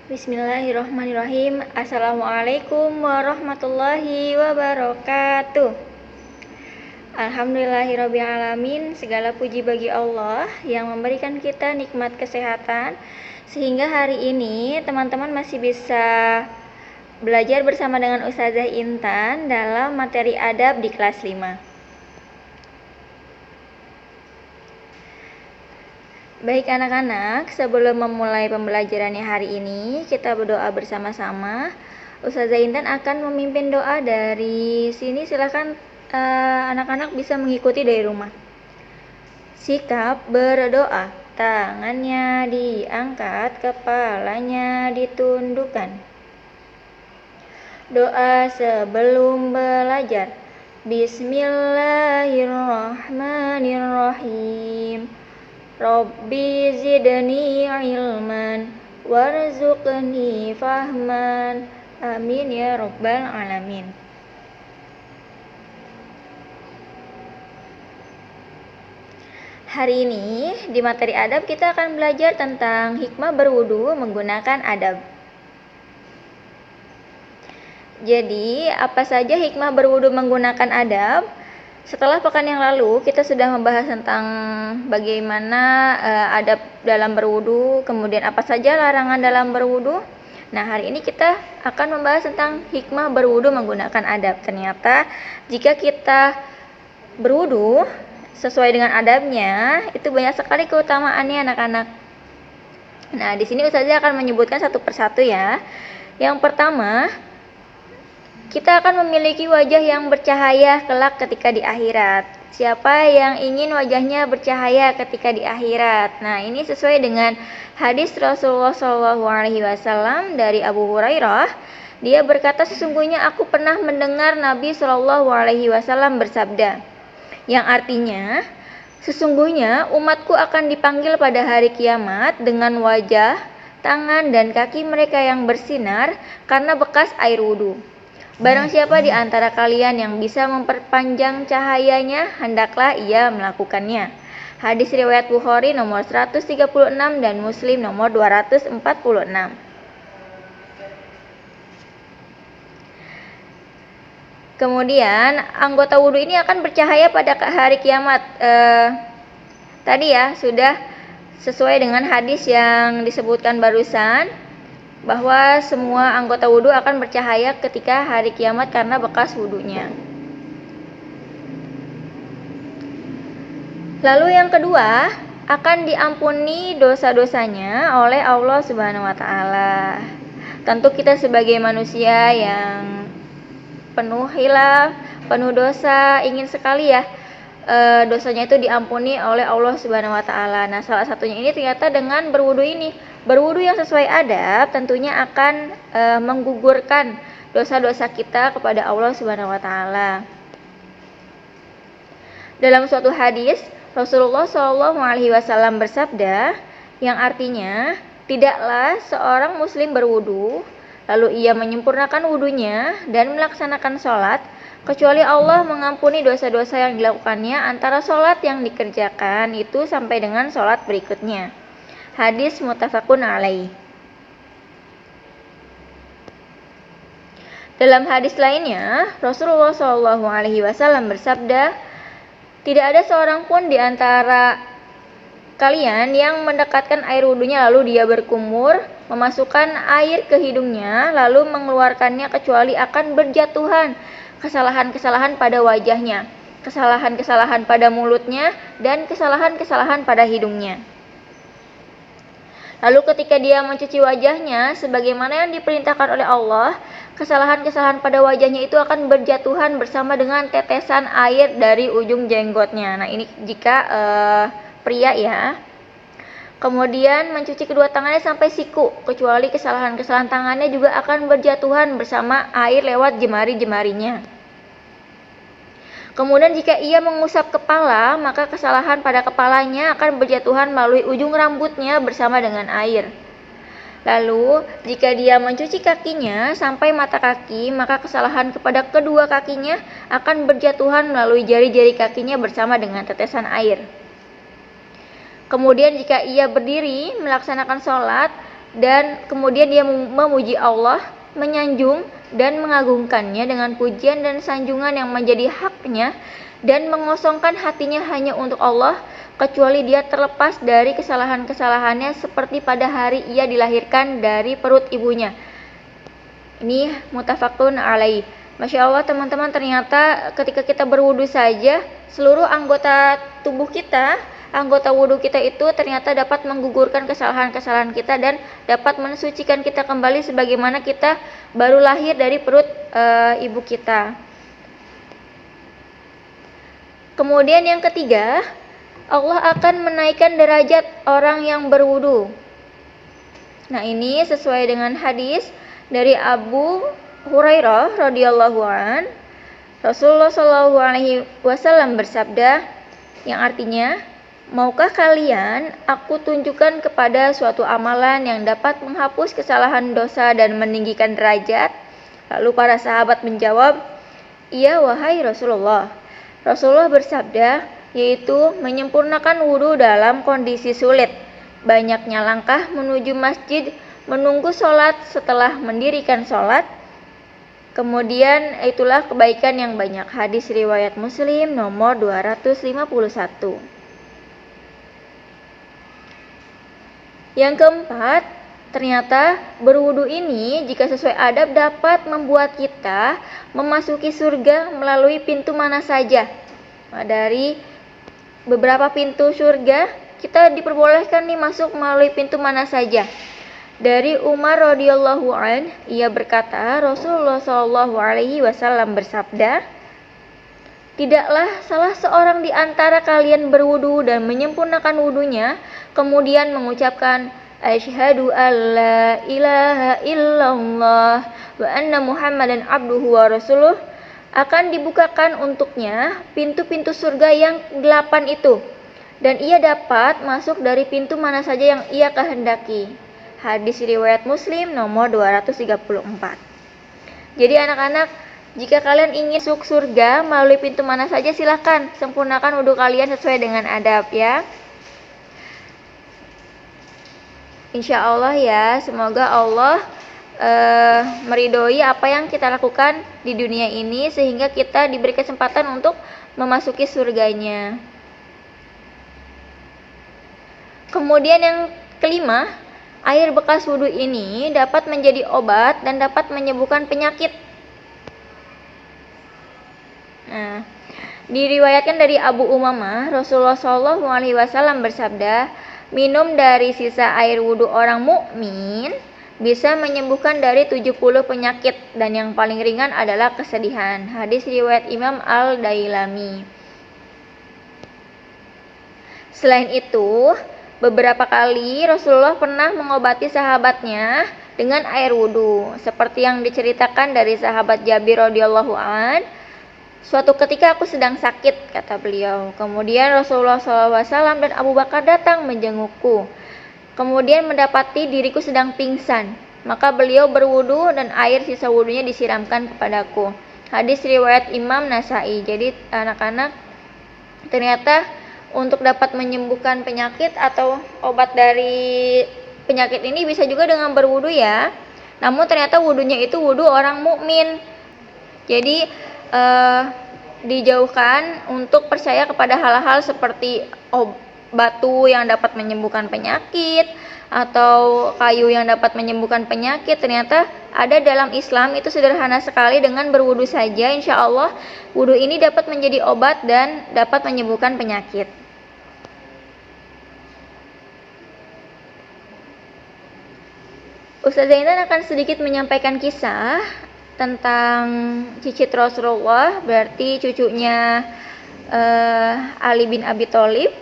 Bismillahirrahmanirrahim. Assalamualaikum warahmatullahi wabarakatuh. Alhamdulillahirrabbilalamin. Segala puji bagi Allah yang memberikan kita nikmat kesehatan sehingga hari ini teman-teman masih bisa belajar bersama dengan Ustazah Intan dalam materi adab di kelas 5. Baik anak-anak, sebelum memulai pembelajarannya hari ini, kita berdoa bersama-sama. Ustazah Intan akan memimpin doa dari sini, silakan anak-anak bisa mengikuti dari rumah. Sikap berdoa, tangannya diangkat, kepalanya ditundukkan. Doa sebelum belajar. Bismillahirrahmanirrahim. Rabbi zidni ilman warzuqni fahman. Amin ya rabbal alamin. Hari ini di materi adab kita akan belajar tentang hikmah berwudu menggunakan adab. Jadi, apa saja hikmah berwudu menggunakan adab? Setelah pekan yang lalu, kita sudah membahas tentang bagaimana adab dalam berwudu, kemudian apa saja larangan dalam berwudu. Nah, hari ini kita akan membahas tentang hikmah berwudu menggunakan adab. Ternyata, jika kita berwudu sesuai dengan adabnya, itu banyak sekali keutamaannya anak-anak. Nah, di sini Ustazah akan menyebutkan satu persatu ya. Yang pertama, kita akan memiliki wajah yang bercahaya kelak ketika di akhirat. Siapa yang ingin wajahnya bercahaya ketika di akhirat? Nah, ini sesuai dengan hadis Rasulullah SAW dari Abu Hurairah. Dia berkata, sesungguhnya aku pernah mendengar Nabi SAW bersabda, yang artinya, sesungguhnya umatku akan dipanggil pada hari kiamat dengan wajah, tangan, dan kaki mereka yang bersinar karena bekas air wudhu. Barang siapa di antara kalian yang bisa memperpanjang cahayanya, hendaklah ia melakukannya. Hadis riwayat Bukhari nomor 136 dan Muslim nomor 246. Kemudian, anggota wudhu ini akan bercahaya pada hari kiamat. Tadi ya, sudah sesuai dengan hadis yang disebutkan barusan, bahwa semua anggota wudhu akan bercahaya ketika hari kiamat karena bekas wudhunya. Lalu yang kedua, akan diampuni dosa-dosanya oleh Allah Subhanahu wa Ta'ala. Tentu kita sebagai manusia yang penuh hilaf, penuh dosa, ingin sekali ya dosanya itu diampuni oleh Allah Subhanahu wa Ta'ala. Nah, salah satunya ini ternyata dengan berwudu ini. Berwudu yang sesuai adab tentunya akan menggugurkan dosa-dosa kita kepada Allah Subhanahu wa Ta'ala. Dalam suatu hadis, Rasulullah SAW bersabda, yang artinya, tidaklah seorang muslim berwudu, lalu ia menyempurnakan wudunya dan melaksanakan sholat, kecuali Allah mengampuni dosa-dosa yang dilakukannya antara sholat yang dikerjakan itu sampai dengan sholat berikutnya. Hadis muttafaqun alaih. Dalam hadis lainnya, Rasulullah SAW bersabda, tidak ada seorang pun di antara kalian yang mendekatkan air wudunya lalu dia berkumur, memasukkan air ke hidungnya lalu mengeluarkannya kecuali akan berjatuhan kesalahan-kesalahan pada wajahnya, kesalahan-kesalahan pada mulutnya, dan kesalahan-kesalahan pada hidungnya. Lalu ketika dia mencuci wajahnya sebagaimana yang diperintahkan oleh Allah, kesalahan-kesalahan pada wajahnya itu akan berjatuhan bersama dengan tetesan air dari ujung jenggotnya. Nah, ini jika pria ya. Kemudian mencuci kedua tangannya sampai siku, kecuali kesalahan-kesalahan tangannya juga akan berjatuhan bersama air lewat jemari-jemarinya. Kemudian jika ia mengusap kepala, maka kesalahan pada kepalanya akan berjatuhan melalui ujung rambutnya bersama dengan air. Lalu, jika dia mencuci kakinya sampai mata kaki, maka kesalahan kepada kedua kakinya akan berjatuhan melalui jari-jari kakinya bersama dengan tetesan air. Kemudian jika ia berdiri melaksanakan sholat, dan kemudian dia memuji Allah, menyanjung dan mengagungkannya dengan pujian dan sanjungan yang menjadi haknya, dan mengosongkan hatinya hanya untuk Allah, kecuali dia terlepas dari kesalahan-kesalahannya seperti pada hari ia dilahirkan dari perut ibunya. Ini muttafaqun alaih. Masya Allah teman-teman, ternyata ketika kita berwudu saja, seluruh anggota tubuh kita, anggota wudu kita itu ternyata dapat menggugurkan kesalahan-kesalahan kita dan dapat mensucikan kita kembali sebagaimana kita baru lahir dari perut ibu kita. Kemudian yang ketiga, Allah akan menaikkan derajat orang yang berwudu. Nah, ini sesuai dengan hadis dari Abu Hurairah radhiyallahu an, Rasulullah shallallahu alaihi wasallam bersabda, yang artinya, maukah kalian aku tunjukkan kepada suatu amalan yang dapat menghapus kesalahan dosa dan meninggikan derajat? Lalu para sahabat menjawab, iya wahai Rasulullah. Rasulullah bersabda, yaitu menyempurnakan wudhu dalam kondisi sulit, banyaknya langkah menuju masjid, menunggu sholat setelah mendirikan sholat, kemudian itulah kebaikan yang banyak. Hadis riwayat Muslim nomor 251. Yang keempat, ternyata berwudu ini jika sesuai adab dapat membuat kita memasuki surga melalui pintu mana saja. Nah, dari beberapa pintu surga kita diperbolehkan nih masuk melalui pintu mana saja. Dari Umar radhiyallahu an, ia berkata, Rasulullah shallallahu alaihi wasallam bersabda, tidaklah salah seorang di antara kalian berwudu dan menyempurnakan wudunya, kemudian mengucapkan asyhadu alla ilaha illallah wa anna muhammadan abduhu wa rasuluh, akan dibukakan untuknya pintu-pintu surga yang 8 itu, dan ia dapat masuk dari pintu mana saja yang ia kehendaki. Hadis riwayat Muslim nomor 234. Jadi anak-anak, jika kalian ingin masuk surga melalui pintu mana saja, silahkan sempurnakan wudhu kalian sesuai dengan adab ya. Insya Allah ya, semoga Allah meridhoi apa yang kita lakukan di dunia ini sehingga kita diberi kesempatan untuk memasuki surganya. Kemudian yang kelima, air bekas wudhu ini dapat menjadi obat dan dapat menyembuhkan penyakit. Nah, diriwayatkan dari Abu Umamah, Rasulullah SAW bersabda, minum dari sisa air wudhu orang mukmin bisa menyembuhkan dari 70 penyakit, dan yang paling ringan adalah kesedihan. Hadis riwayat Imam Al-Dailami. Selain itu, beberapa kali Rasulullah pernah mengobati sahabatnya dengan air wudhu, seperti yang diceritakan dari sahabat Jabir radhiyallahu an. Suatu ketika aku sedang sakit, kata beliau. Kemudian Rasulullah SAW dan Abu Bakar datang menjengukku. Kemudian mendapati diriku sedang pingsan. Maka beliau berwudu dan air sisa wudunya disiramkan kepadaku. Hadis riwayat Imam Nasai. Jadi anak-anak, ternyata untuk dapat menyembuhkan penyakit atau obat dari penyakit ini bisa juga dengan berwudu ya. Namun ternyata wudunya itu wudu orang mukmin. Jadi dijauhkan untuk percaya kepada hal-hal seperti batu yang dapat menyembuhkan penyakit atau kayu yang dapat menyembuhkan penyakit. Ternyata ada dalam Islam, itu sederhana sekali, dengan berwudu saja insya Allah wudu ini dapat menjadi obat dan dapat menyembuhkan penyakit. Ustazah Intan akan sedikit menyampaikan kisah tentang cicit Rasulullah, berarti cucunya Ali bin Abi Thalib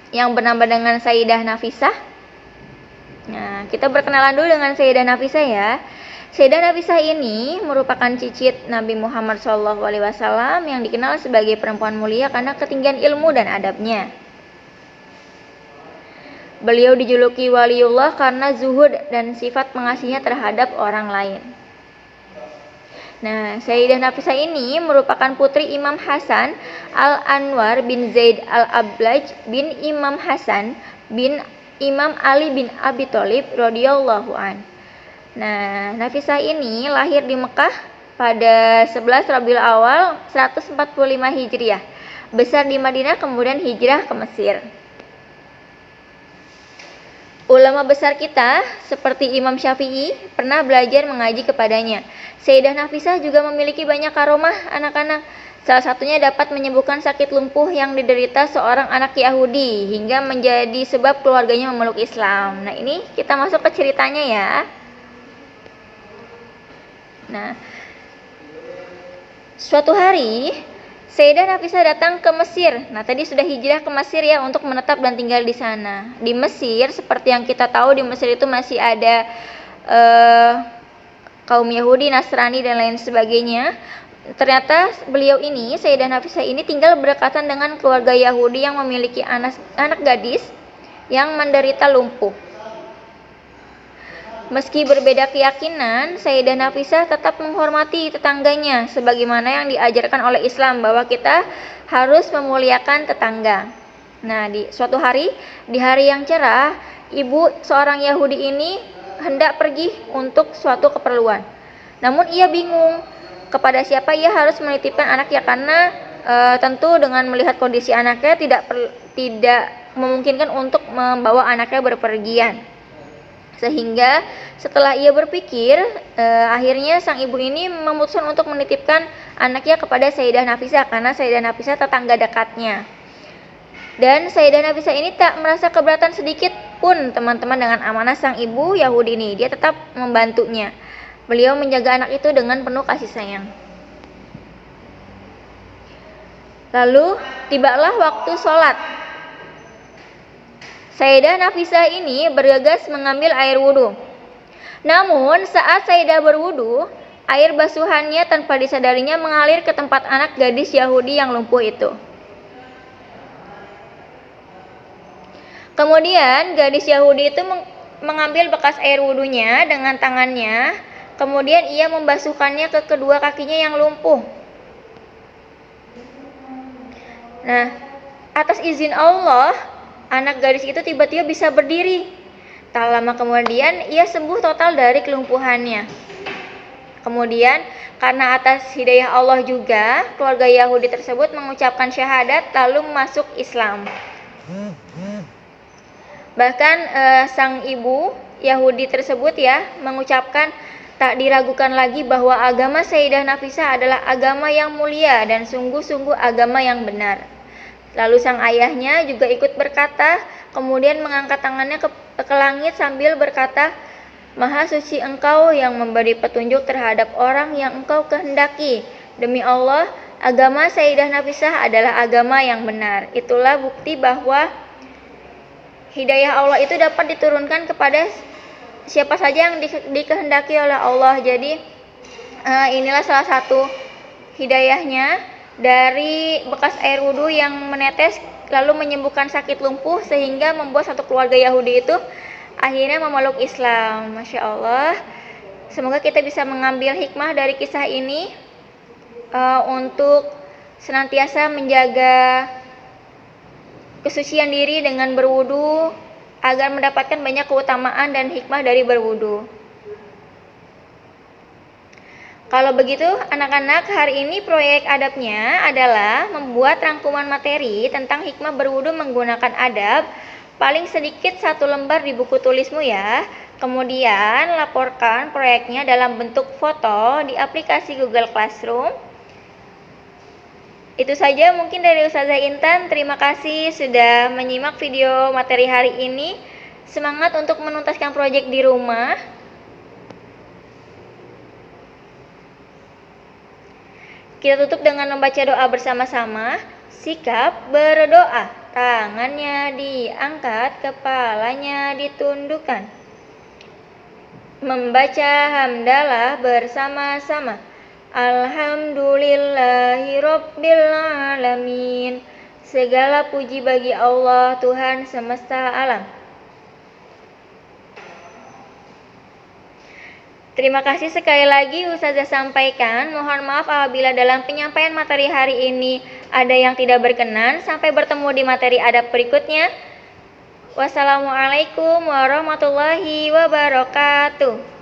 yang bernama dengan Sayyidah Nafisah. Nah, kita berkenalan dulu dengan Sayyidah Nafisah ya. Sayyidah Nafisah ini merupakan cicit Nabi Muhammad SAW yang dikenal sebagai perempuan mulia karena ketinggian ilmu dan adabnya. Beliau dijuluki waliullah karena zuhud dan sifat pengasihnya terhadap orang lain. Nah, Sayyidah Nafisah ini merupakan putri Imam Hasan Al-Anwar bin Zaid Al-Ablaj bin Imam Hasan bin Imam Ali bin Abi Thalib radhiyallahu an. Nah, Nafisah ini lahir di Mekah pada 11 Rabiul Awal 145 Hijriah. Besar di Madinah, kemudian hijrah ke Mesir. Ulama besar kita seperti Imam Syafi'i pernah belajar mengaji kepadanya. Sayyidah Nafisah juga memiliki banyak karomah anak-anak. Salah satunya dapat menyembuhkan sakit lumpuh yang diderita seorang anak Yahudi hingga menjadi sebab keluarganya memeluk Islam. Nah, ini kita masuk ke ceritanya ya. Nah, suatu hari Sayyidah Nafisah datang ke Mesir. Nah, tadi sudah hijrah ke Mesir ya untuk menetap dan tinggal di sana. Di Mesir, seperti yang kita tahu, di Mesir itu masih ada kaum Yahudi, Nasrani dan lain sebagainya. Ternyata beliau ini, Sayyidah Nafisah ini tinggal berdekatan dengan keluarga Yahudi yang memiliki anak gadis yang menderita lumpuh. Meski berbeda keyakinan, Sayyidah Nafisah tetap menghormati tetangganya sebagaimana yang diajarkan oleh Islam bahwa kita harus memuliakan tetangga. Nah, di suatu hari, di hari yang cerah, ibu seorang Yahudi ini hendak pergi untuk suatu keperluan. Namun ia bingung kepada siapa ia harus menitipkan anaknya karena tentu dengan melihat kondisi anaknya tidak memungkinkan untuk membawa anaknya berpergian. Sehingga setelah ia berpikir, akhirnya sang ibu ini memutuskan untuk menitipkan anaknya kepada Sayyidah Nafisah karena Sayyidah Nafisah tetangga dekatnya. Dan Sayyidah Nafisah ini tak merasa keberatan sedikit pun teman-teman dengan amanah sang ibu Yahudi ini. Dia tetap membantunya. Beliau menjaga anak itu dengan penuh kasih sayang. Lalu tibalah waktu sholat. Sayyidah Nafisah ini bergegas mengambil air wudhu. Namun saat Sayyidah berwudhu, air basuhannya tanpa disadarinya mengalir ke tempat anak gadis Yahudi yang lumpuh itu. Kemudian gadis Yahudi itu mengambil bekas air wudhunya dengan tangannya. Kemudian ia membasuhkannya ke kedua kakinya yang lumpuh. Nah, atas izin Allah, anak gadis itu tiba-tiba bisa berdiri. Tak lama kemudian ia sembuh total dari kelumpuhannya. Kemudian karena atas hidayah Allah juga, keluarga Yahudi tersebut mengucapkan syahadat lalu masuk Islam. Bahkan sang ibu Yahudi tersebut ya mengucapkan tak diragukan lagi bahwa agama Sayyidah Nafisah adalah agama yang mulia dan sungguh-sungguh agama yang benar. Lalu sang ayahnya juga ikut berkata, kemudian mengangkat tangannya ke langit sambil berkata, Maha suci Engkau yang memberi petunjuk terhadap orang yang Engkau kehendaki. Demi Allah, agama Sayyidah Nafisah adalah agama yang benar. Itulah bukti bahwa hidayah Allah itu dapat diturunkan kepada siapa saja yang dikehendaki oleh Allah. Jadi inilah salah satu hidayahnya dari bekas air wudhu yang menetes lalu menyembuhkan sakit lumpuh sehingga membuat satu keluarga Yahudi itu akhirnya memeluk Islam. Masya Allah. Semoga kita bisa mengambil hikmah dari kisah ini untuk senantiasa menjaga kesucian diri dengan berwudu agar mendapatkan banyak keutamaan dan hikmah dari berwudu. Kalau begitu, anak-anak, hari ini proyek adabnya adalah membuat rangkuman materi tentang hikmah berwudu menggunakan adab, paling sedikit 1 lembar di buku tulismu ya. Kemudian laporkan proyeknya dalam bentuk foto di aplikasi Google Classroom. Itu saja mungkin dari Ustazah Intan. Terima kasih sudah menyimak video materi hari ini. Semangat untuk menuntaskan proyek di rumah. Kita tutup dengan membaca doa bersama-sama. Sikap berdoa, tangannya diangkat, kepalanya ditundukkan. Membaca hamdalah bersama-sama. Alhamdulillahirabbil alamin. Segala puji bagi Allah, Tuhan semesta alam. Terima kasih sekali lagi Ustazah sampaikan. Mohon maaf apabila dalam penyampaian materi hari ini ada yang tidak berkenan. Sampai bertemu di materi adab berikutnya. Wassalamualaikum warahmatullahi wabarakatuh.